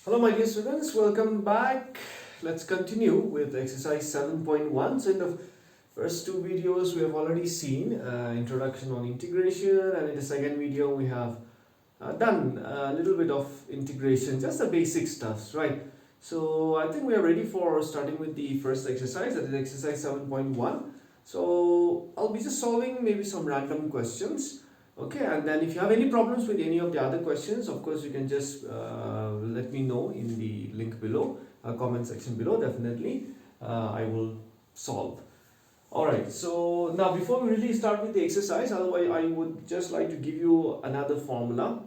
Hello my dear students, welcome back. Let's continue with exercise 7.1. So in the first two videos we have already seen introduction on integration, and in the second video we have done a little bit of integration, just the basic stuffs, right? So I think we are ready for starting with the first exercise, that is exercise 7.1. So I'll be just solving maybe some random questions. Okay, and then if you have any problems with any of the other questions, of course you can just let me know in the link below, comment section below. Definitely I will solve. Alright, so now before we really start with the exercise, otherwise I would just like to give you another formula,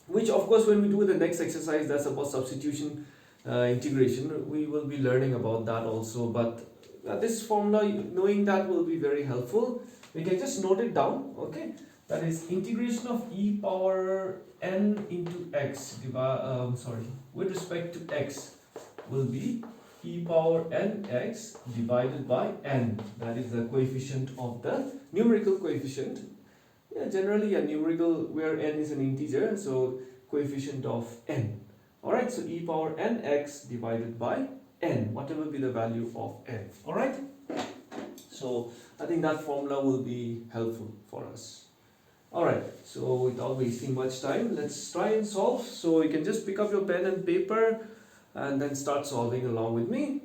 which of course when we do the next exercise, that's about substitution integration, we will be learning about that also. But this formula, knowing that will be very helpful. We can just note it down, okay? That is integration of e power n into x with respect to x will be e power nx divided by n. That is the coefficient of the numerical coefficient. Yeah, generally a numerical where n is an integer, so coefficient of n. Alright, so e power nx divided by n, whatever be the value of n. Alright, so I think that formula will be helpful for us. Alright, so without wasting much time, let's try and solve. So you can just pick up your pen and paper and then start solving along with me,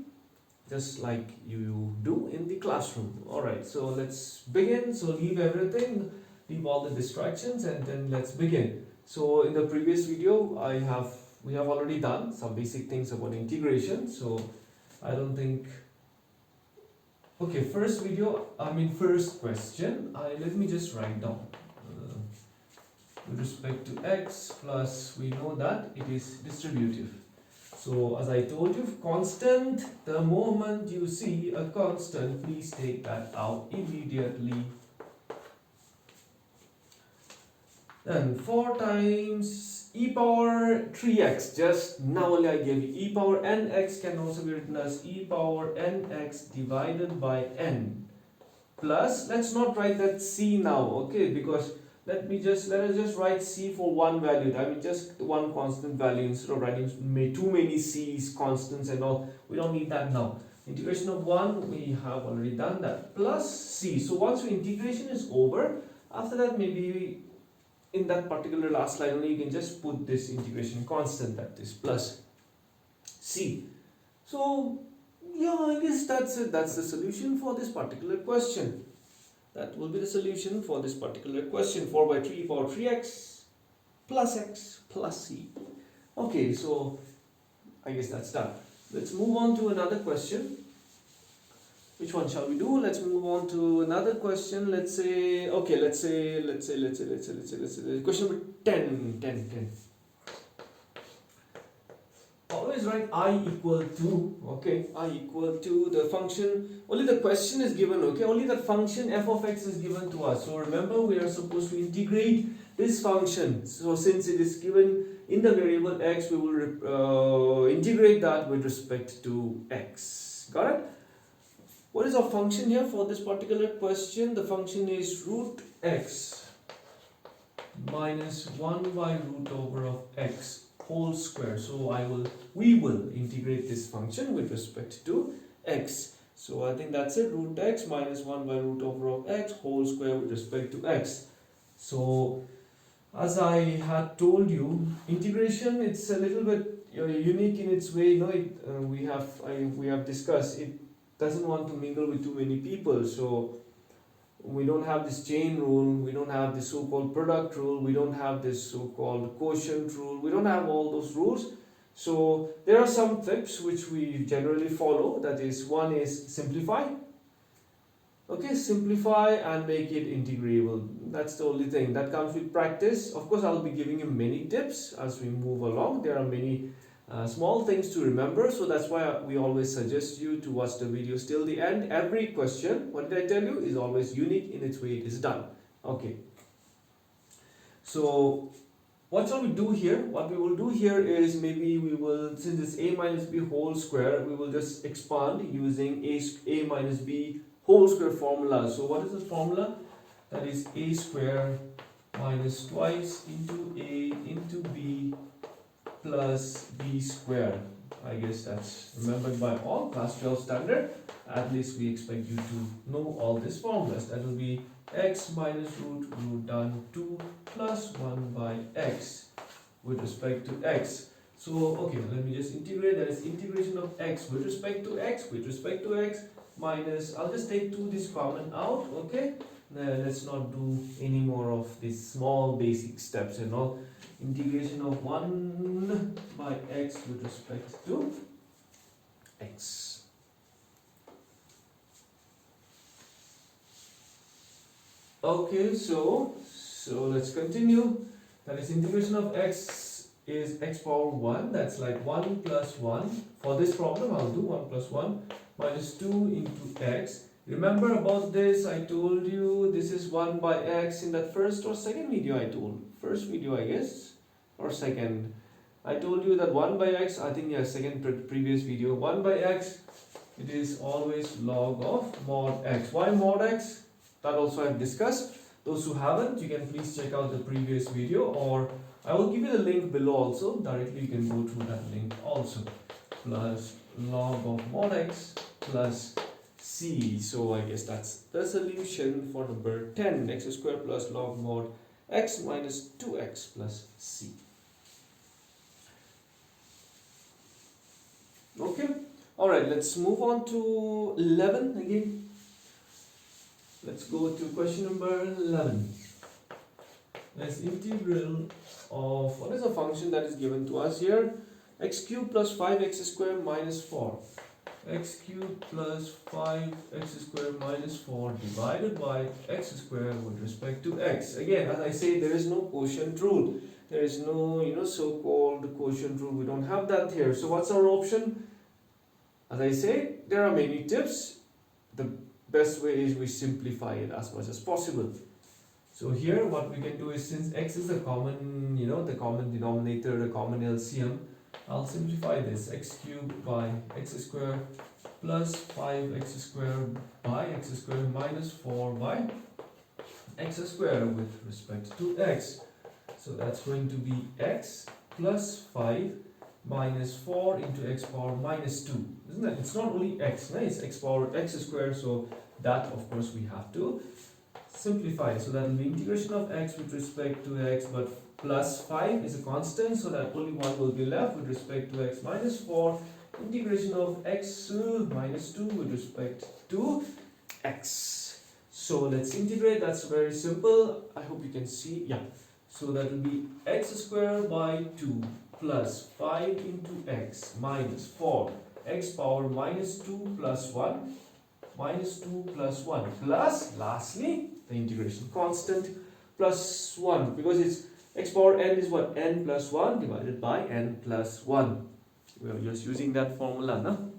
just like you do in the classroom. Alright, so let's begin. So leave everything, leave all the distractions, and then let's begin. So in the previous video we have already done some basic things about integration, so I don't think. Okay, first question, let me just write down with respect to x plus, we know that it is distributive. So as I told you, constant, the moment you see a constant, please take that out immediately. Then 4 times e power 3x, just now only I gave you. E power nx can also be written as e power nx divided by n. Plus, let's not write that c now, okay, because let us just write c for one value. I mean just one constant value instead of writing too many c's, constants and all. We don't need that now. Integration of 1, we have already done that. Plus c. So once your integration is over, after that maybe in that particular last line only you can just put this integration constant, that is plus c. So yeah, I guess that's it. That's the solution for this particular question. That will be the solution for this particular question. 4 by 3 power 3x plus x plus c. Okay, so I guess that's done. Let's move on to another question. Which one shall we do? Let's move on to another question. Let's say question number 10. Always write I equal to, okay, I equal to the function, only the question is given, okay, only the function f of x is given to us. So remember, we are supposed to integrate this function. So since it is given in the variable x, we will integrate that with respect to x. Got it? What is our function here for this particular question? The function is root x minus 1 by root over of x whole square. So we will integrate this function with respect to x. So I think that's it, root x minus 1 by root over of x whole square with respect to x. So as I had told you, integration, it's a little bit unique in its way. We have discussed it doesn't want to mingle with too many people. So we don't have this chain rule, we don't have this so-called product rule, we don't have this so-called quotient rule, we don't have all those rules. So there are some tips which we generally follow. That is, one is simplify. Okay, simplify and make it integrable. That's the only thing that comes with practice. Of course, I'll be giving you many tips as we move along. There are many small things to remember, so that's why we always suggest you to watch the videos till the end. Every question, what did I tell you, is always unique in its way it is done. Okay, so what shall we do here? What we will do here is, maybe we will, since it's a minus b whole square, we will just expand using a minus b whole square formula. So what is the formula? That is a square minus twice into a into b plus b square. I guess that's remembered by all, class 12 standard. At least we expect you to know all these formulas. That will be x minus root down 2 plus 1 by x with respect to x. So, okay, let me just integrate. That is integration of x with respect to x minus, I'll just take 2 this common out, okay? Let's not do any more of these small basic steps and all. Integration of 1 by x with respect to x. Okay, so let's continue. That is integration of x is x power 1. That's like 1 plus 1. For this problem, I'll do 1 plus 1 minus 2 into x. Remember about this, I told you this is 1 by x in that first or second video I told. First video, I guess, or second. I told you that 1 by x, I think, yeah, second previous video. 1 by x, it is always log of mod x. Why mod x? That also I've discussed. Those who haven't, you can please check out the previous video, or I will give you the link below also. Directly you can go through that link also. Plus log of mod x plus c. So I guess that's the solution for number 10. X square plus log mod x minus 2x plus c. Okay. Alright, let's move on to 11 again. Let's go to question number 11. There's integral of, what is a function that is given to us here? X cubed plus 5x squared minus 4. X cubed plus 5x squared minus 4 divided by x squared with respect to x. Again, as I say, there is no quotient rule. There is no, so-called quotient rule. We don't have that here. So what's our option? As I say, there are many tips. The best way is we simplify it as much as possible. So here what we can do is, since x is the common, the common denominator, the common LCM, I'll simplify this. X cubed by x squared plus 5x squared by x squared minus 4 by x squared with respect to x. So that's going to be x plus 5 minus 4 into x power minus 2. Isn't it? It's not only x, no? It's x power x squared, so that of course we have to simplify. So that will be integration of x with respect to x, but plus 5 is a constant, so that only 1 will be left with respect to x minus 4. Integration of x minus 2 with respect to x. So let's integrate. That's very simple. I hope you can see. Yeah. So that will be x squared by 2 plus 5 into x minus 4 x power minus 2 plus 1 minus 2 plus 1 plus, lastly, the integration constant plus 1, because it's x power n is what? N plus 1 divided by n plus 1. We are just using that formula, no?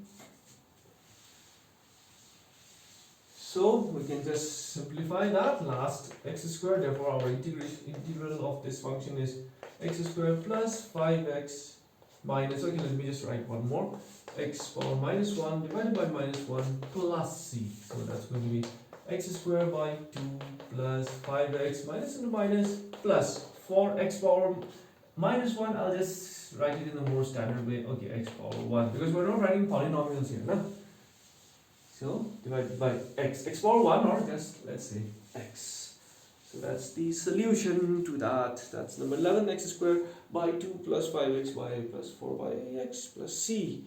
So we can just simplify that. Last x squared, therefore our integral of this function is x squared plus 5x minus, okay, let me just write one more, x power minus 1 divided by minus 1 plus c. So that's going to be x squared by 2 plus 5x minus and minus plus 4x power minus 1. I'll just write it in a more standard way. Okay, x power 1, because we're not writing polynomials here, no? So divided by x power 1, or just let's say x. So that's the solution to that. That's number 11, x squared by 2 plus 5x by plus 4 by x plus c.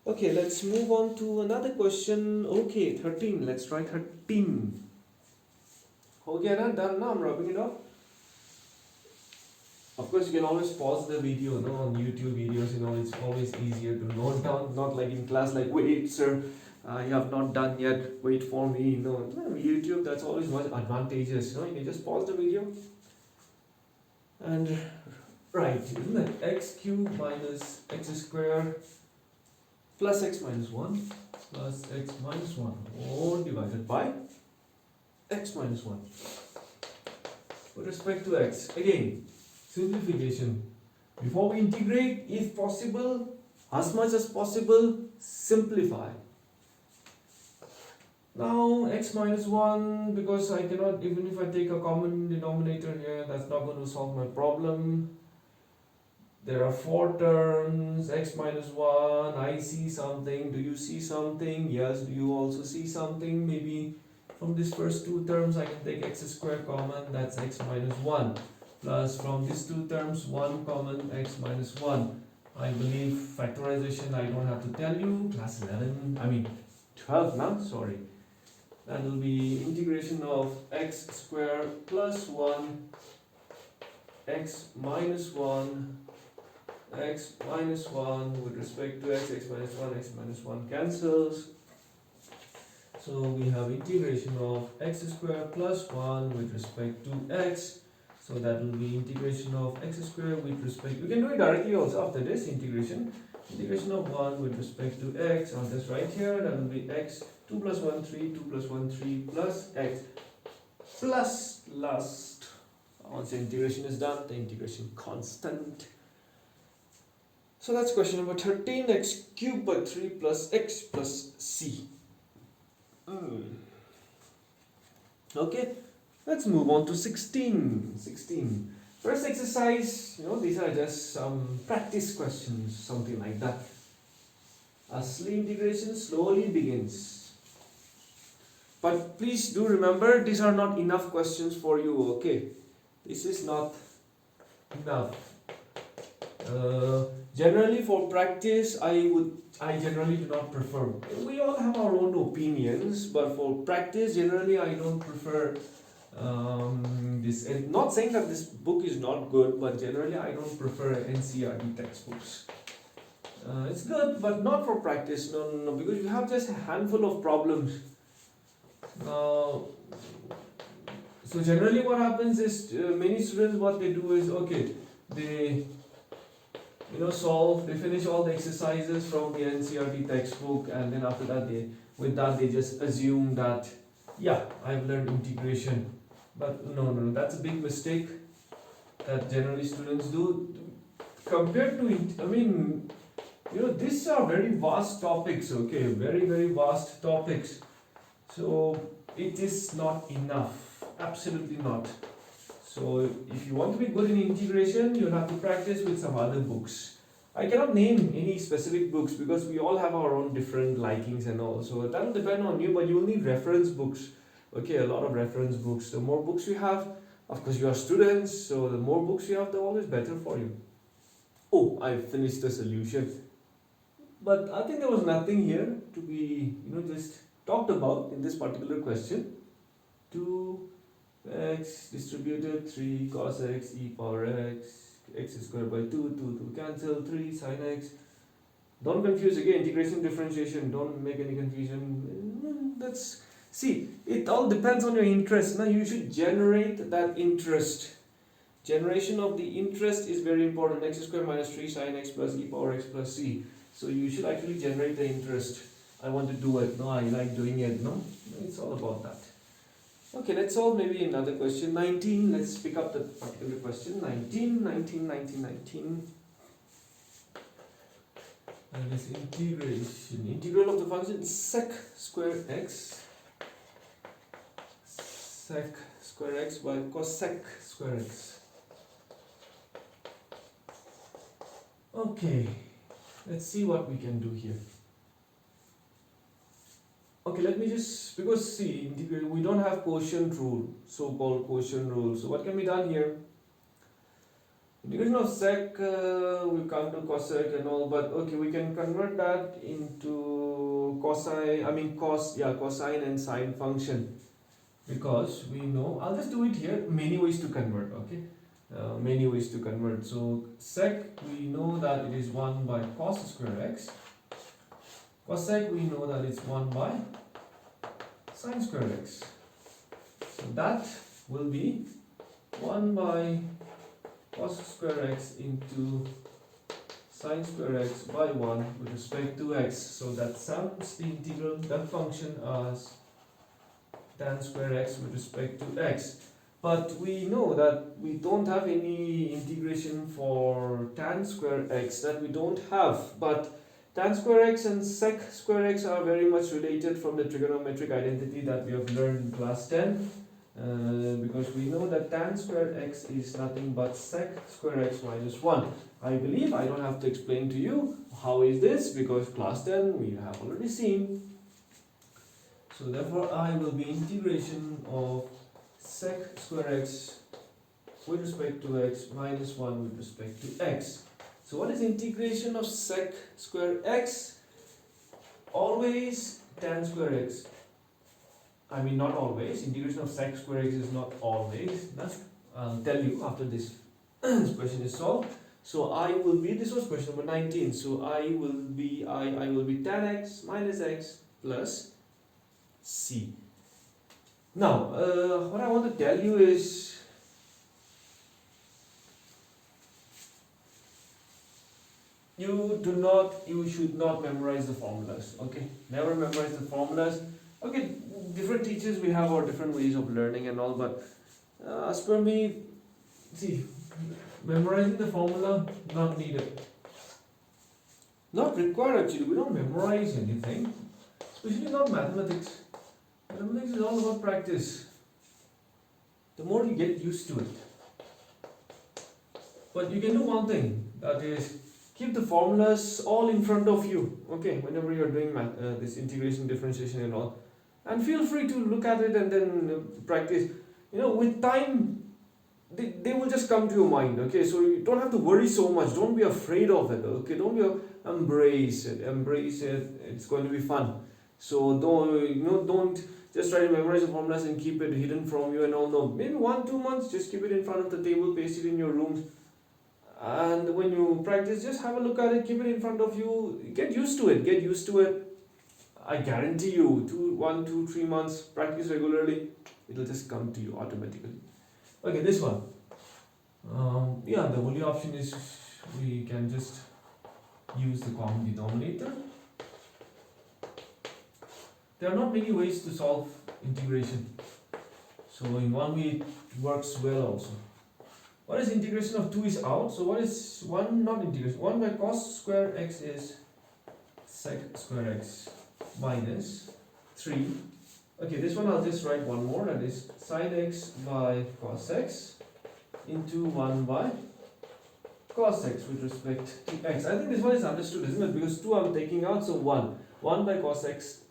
Okay, let's move on to another question. Okay, 13. Let's try 13. Okay, done now. I'm rubbing it off. Of course, you can always pause the video, on YouTube videos, it's always easier to note down, not like in class, like, wait, sir, you have not done yet, wait for me. No, YouTube, that's always much advantageous. You can just pause the video and write, isn't it? X cubed minus x squared plus x minus 1 plus x minus 1 all divided by x minus 1 with respect to x. Again, simplification. Before we integrate, if possible, as much as possible, simplify. Now x minus 1, because I cannot, even if I take a common denominator here, that's not going to solve my problem. there are 4 terms, x minus 1, I see something, do you see something? Yes, do you also see something? Maybe from these first 2 terms I can take x square common, that's x minus 1. Plus from these 2 terms, 1 common, x minus 1. I believe factorization I don't have to tell you, class 12 now, sorry. That will be integration of x square plus 1, x minus 1, x minus 1 with respect to x minus 1 cancels. So we have integration of x square plus 1 with respect to x. So that will be integration of x square with respect, we can do it directly also after this integration of 1 with respect to x. I'll just write here, that will be x 2 plus 1 3, 2 plus 1 3 plus x plus last. Once the integration is done, the integration constant. So that's question number 13, x cubed by 3 plus x plus c. Okay, let's move on to 16. First exercise, these are just some practice questions, something like that. Asli integration slowly begins. But please do remember, these are not enough questions for you, okay? This is not enough. Generally for practice, I generally do not prefer. We all have our own opinions, but for practice, generally I don't prefer this. And not saying that this book is not good, but generally I don't prefer NCERT textbooks. It's good, but not for practice. No, because you have just a handful of problems. So generally what happens is many students, what they do is, okay, they they finish all the exercises from the NCERT textbook, and then after that they just assume that, yeah, I've learned integration. But no, that's a big mistake that generally students do. Compared to these are very vast topics, okay, very, very vast topics. So it is not enough, absolutely not. So if you want to be good in integration, you'll have to practice with some other books. I cannot name any specific books because we all have our own different likings and all. So that will depend on you, but you will need reference books. Okay, a lot of reference books. The more books you have, of course you are students, so the more books you have, the always better for you. Oh, I finished the solution. But I think there was nothing here to be, just talked about in this particular question. 2x distributed 3 cos x e power x squared by 2 cancel, 3 sin x. Don't confuse again, integration, differentiation, don't make any confusion. See, it all depends on your interest. Now you should generate that interest. Generation of the interest is very important. X squared minus 3 sin x plus e power x plus c. So you should actually generate the interest. I want to do it. No, I like doing it. No, it's all about that. Okay, let's solve maybe another question. 19, let's pick up the particular question. 19. And this integration. Integral of the function sec square x. Sec square x by cosec square x. Okay, let's see what we can do here. Okay, let me just, because see, we don't have quotient rule, so-called quotient rule. So what can be done here? Integration of sec, we can't do cosec and all, but okay, we can convert that into cosine and sine function. Because we know, I'll just do it here, many ways to convert, okay? Many ways to convert. So sec, we know that it is 1 by cos square x. Cosec, we know that it's 1 by sine square x. So that will be 1 by cos square x into sine square x by 1 with respect to x. So that sums the integral, that function as tan square x with respect to x. But we know that we don't have any integration for tan square x, that we don't have. But tan square x and sec square x are very much related from the trigonometric identity that we have learned in class 10. because we know that tan square x is nothing but sec square x minus 1. I believe I don't have to explain to you how is this, because class 10 we have already seen. So therefore I will be integration of sec square x with respect to x minus 1 with respect to x. So what is integration of sec square x? Always tan square x. I mean, not always. Integration of sec square x is not always. I'll tell you after this question is solved. So I will be, this was question number 19. So I will be tan x minus x plus c. Now, what I want to tell you is, you should not memorize the formulas. Okay, never memorize the formulas. Okay, different teachers we have our different ways of learning and all, but as per me, see, memorizing the formula not needed, not required actually. We don't memorize anything, especially not mathematics. Mathematics is all about practice. The more you get used to it. But you can do one thing, that is keep the formulas all in front of you. Okay, whenever you're doing this integration, differentiation and all. And feel free to look at it and then practice. With time, they will just come to your mind. Okay, so you don't have to worry so much. Don't be afraid of it. Okay, don't be embrace it. Embrace it. It's going to be fun. So don't just try to memorize the formulas and keep it hidden from you and all. No, maybe 1-2 months, just keep it in front of the table, paste it in your rooms. And when you practice, just have a look at it, keep it in front of you. Get used to it. I guarantee you, 1, 2, 3 months, practice regularly, it'll just come to you automatically. Okay, this one. The only option is we can just use the common denominator. There are not many ways to solve integration. So in one way it works well also. What is integration of 2 is out. So what is 1 not integration? 1 by cos square x is sec square x minus 3. Okay, this one I'll just write one more, that is sin x by cos x into 1 by cos x with respect to x. I think this one is understood, isn't it? Because 2 I'm taking out, so 1. 1 by cos x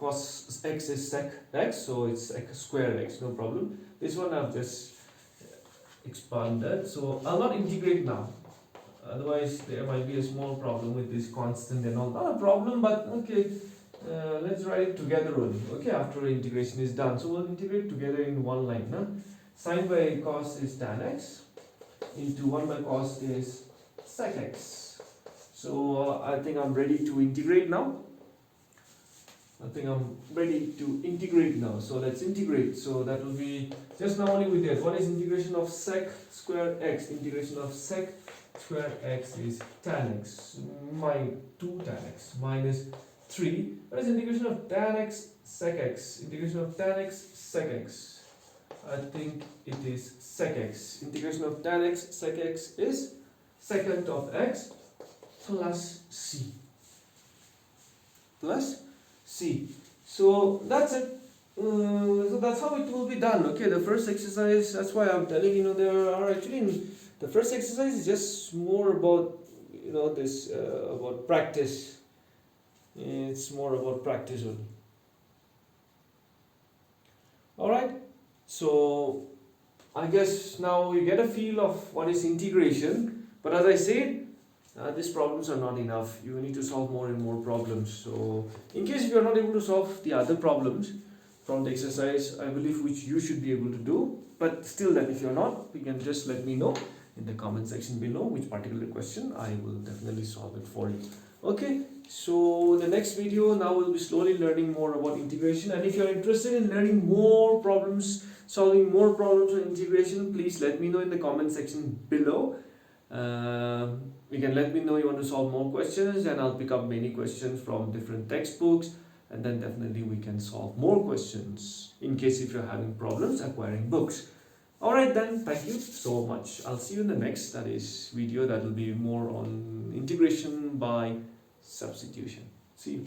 is sec x, so it's sec square x, no problem. This one I've just expanded, so I'll not integrate now. Otherwise, there might be a small problem with this constant and all. Not a problem, but okay. Let's write it together only. Okay, after integration is done, so we'll integrate together in one line. Now, sin by cos is tan x into 1 by cos is sec x. So I think I'm ready to integrate now. So let's integrate. So that will be just now only we did. What is integration of sec square x? Integration of sec square x is tan x, 2 tan x minus 3. What is integration of tan x sec x? Integration of tan x sec x. I think it is sec x. Integration of tan x sec x is secant of x plus c. So that's it. So that's how it will be done. Okay, the first exercise, that's why I'm telling there are actually the first exercise is just more about this about practice. It's more about practice only. Alright, so I guess now you get a feel of what is integration, but as I said, these problems are not enough. You need to solve more and more problems. So in case if you are not able to solve the other problems from the exercise, I believe which you should be able to do, but still then if you are not, you can just let me know in the comment section below which particular question. I will definitely solve it for you. Okay, so the next video, now we'll be slowly learning more about integration, and if you're interested in learning more problems, solving more problems on integration, please let me know in the comment section below. You can let me know you want to solve more questions, and I'll pick up many questions from different textbooks, and then definitely we can solve more questions in case if you're having problems acquiring books. Alright then, thank you so much. I'll see you in the next video that will be more on integration by substitution. See you.